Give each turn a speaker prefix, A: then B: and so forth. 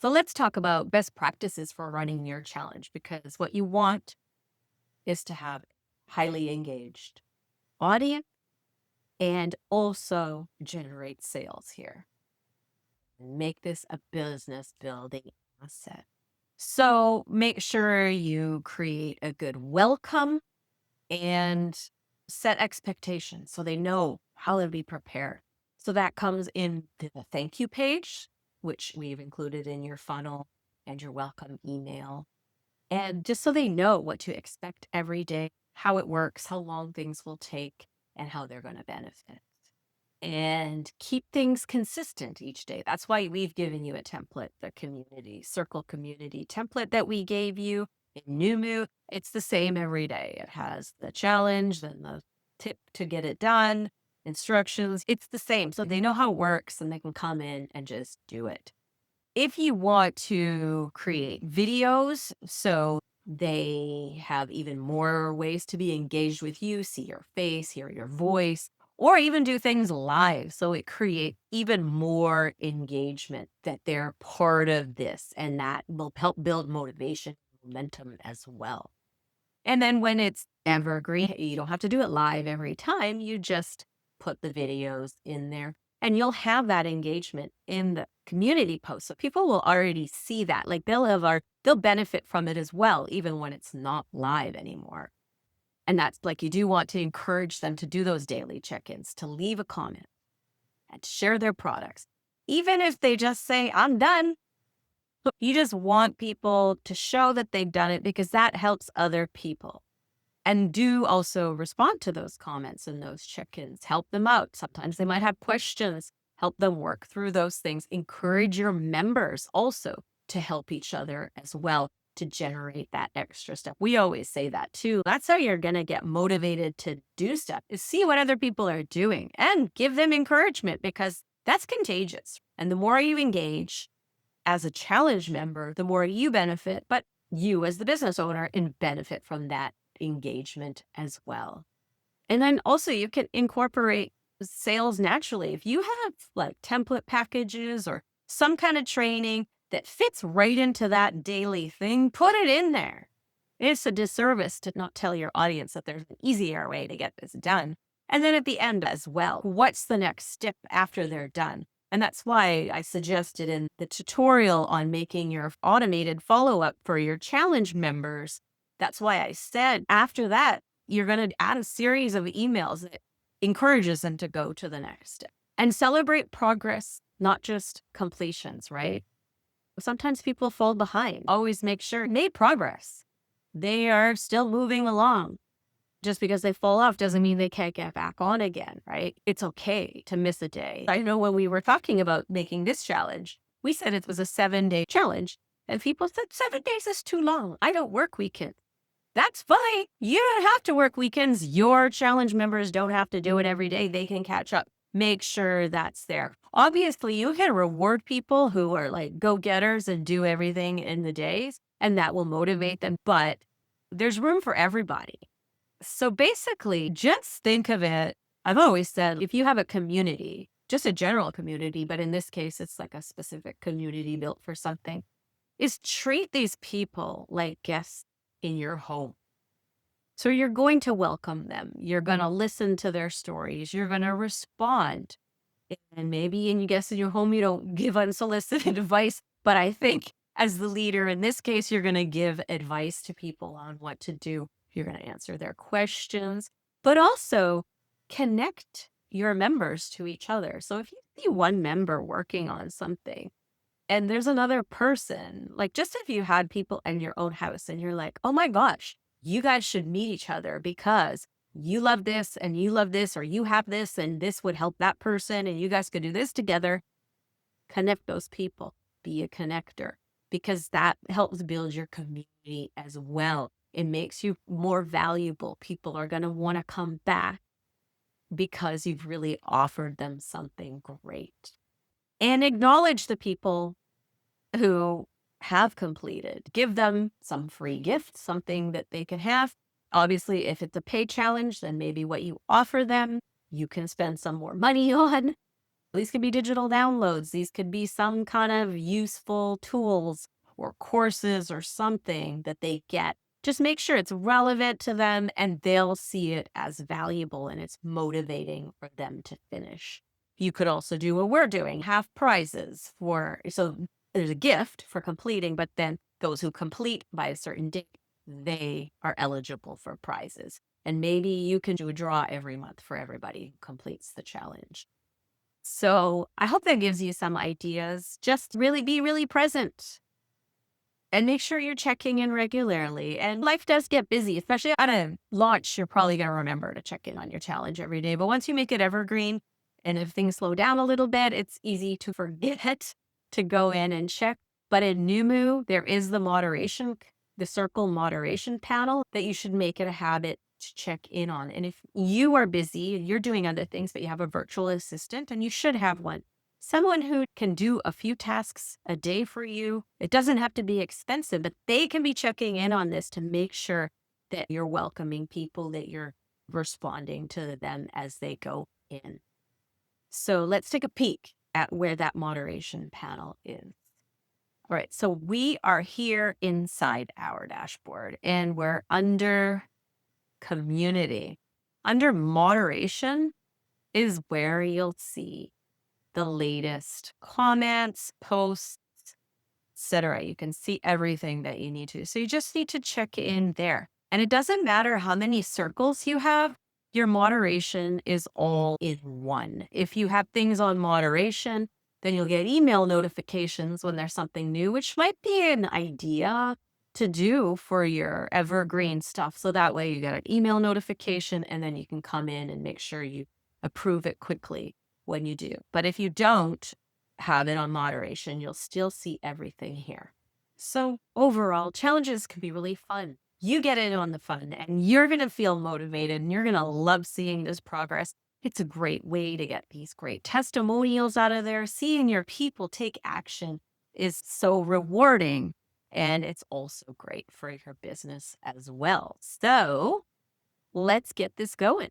A: So let's talk about best practices for running your challenge because what you want is to have highly engaged audience and also generate sales here and make this a business building asset. So make sure you create a good welcome and set expectations so they know how to be prepared. So that comes in the thank you page, which we've included in your funnel and your welcome email. And just so they know what to expect every day, how it works, how long things will take, and how they're going to benefit. And keep things consistent each day. That's why we've given you a template, the community, circle community template that we gave you in Numu. It's the same every day. It has the challenge, then the tip to get it done, instructions. It's the same. So they know how it works and they can come in and just do it. If you want to create videos so they have even more ways to be engaged with you, see your face, hear your voice, or even do things live so it creates even more engagement that they're part of this and that will help build motivation, momentum as well. And then when it's evergreen, you don't have to do it live every time. You just put the videos in there and you'll have that engagement in the community post. So people will already see that. Like they'll benefit from it as well, even when it's not live anymore. And that's like you do want to encourage them to do those daily check-ins, to leave a comment and share their products. Even if they just say, I'm done, you just want people to show that they've done it because that helps other people. And do also respond to those comments and those check-ins. Help them out. Sometimes they might have questions. Help them work through those things. Encourage your members also to help each other as well to generate that extra stuff. We always say that too. That's how you're going to get motivated to do stuff is see what other people are doing and give them encouragement because that's contagious. And the more you engage as a challenge member, the more you benefit, but you as the business owner and benefit from that engagement as well. And then also you can incorporate sales naturally. If you have like template packages or some kind of training that fits right into that daily thing, put it in there. It's a disservice to not tell your audience that there's an easier way to get this done. And then at the end as well, what's the next step after they're done? And that's why I suggested in the tutorial on making your automated follow-up for your challenge members. That's why I said after that, you're going to add a series of emails that encourages them to go to the next step and celebrate progress, not just completions, right? Sometimes people fall behind. Always make sure they made progress. They are still moving along. Just because they fall off doesn't mean they can't get back on again, right? It's okay to miss a day. I know when we were talking about making this challenge, we said it was a 7-day challenge. And people said 7 days is too long. I don't work weekends. That's fine. You don't have to work weekends. Your challenge members don't have to do it every day. They can catch up. Make sure that's there. Obviously, you can reward people who are like go-getters and do everything in the days, and that will motivate them. But there's room for everybody. So basically, just think of it. I've always said if you have a community, just a general community, but in this case, it's like a specific community built for something, is treat these people like guests in your home. So you're going to welcome them. You're going to listen to their stories. You're going to respond. And maybe in your home, you don't give unsolicited advice. But I think as the leader in this case, you're going to give advice to people on what to do. You're going to answer their questions, but also connect your members to each other. So if you see one member working on something and there's another person, like just if you had people in your own house and you're like, oh my gosh, you guys should meet each other because you love this and you love this, or you have this and this would help that person and you guys could do this together. Connect those people, be a connector, because that helps build your community as well. It makes you more valuable. People are going to want to come back because you've really offered them something great. And acknowledge the people who have completed. Give them some free gift, something that they can have. Obviously, if it's a pay challenge, then maybe what you offer them, you can spend some more money on. These could be digital downloads. These could be some kind of useful tools or courses or something that they get. Just make sure it's relevant to them and they'll see it as valuable and it's motivating for them to finish. You could also do what we're doing, have prizes for, so there's a gift for completing, but then those who complete by a certain date, they are eligible for prizes. And maybe you can do a draw every month for everybody who completes the challenge. So I hope that gives you some ideas. Just really be really present and make sure you're checking in regularly. And life does get busy, especially at a launch. You're probably going to remember to check in on your challenge every day. But once you make it evergreen and if things slow down a little bit, it's easy to forget to go in and check. But in Numu, there is the circle moderation panel that you should make it a habit to check in on. And if you are busy and you're doing other things, but you have a virtual assistant, and you should have one, someone who can do a few tasks a day for you. It doesn't have to be expensive, but they can be checking in on this to make sure that you're welcoming people, that you're responding to them as they go in. So let's take a peek at where that moderation panel is. All right, so we are here inside our dashboard and we're under community. Under moderation is where you'll see the latest comments, posts, etc. You can see everything that you need to. So you just need to check in there. And it doesn't matter how many circles you have, your moderation is all in one. If you have things on moderation, then you'll get email notifications when there's something new, which might be an idea to do for your evergreen stuff. So that way you get an email notification and then you can come in and make sure you approve it quickly when you do. But if you don't have it on moderation, you'll still see everything here. So overall, challenges can be really fun. You get in on the fun and you're going to feel motivated and you're going to love seeing this progress. It's a great way to get these great testimonials out of there. Seeing your people take action is so rewarding. And it's also great for your business as well. So let's get this going.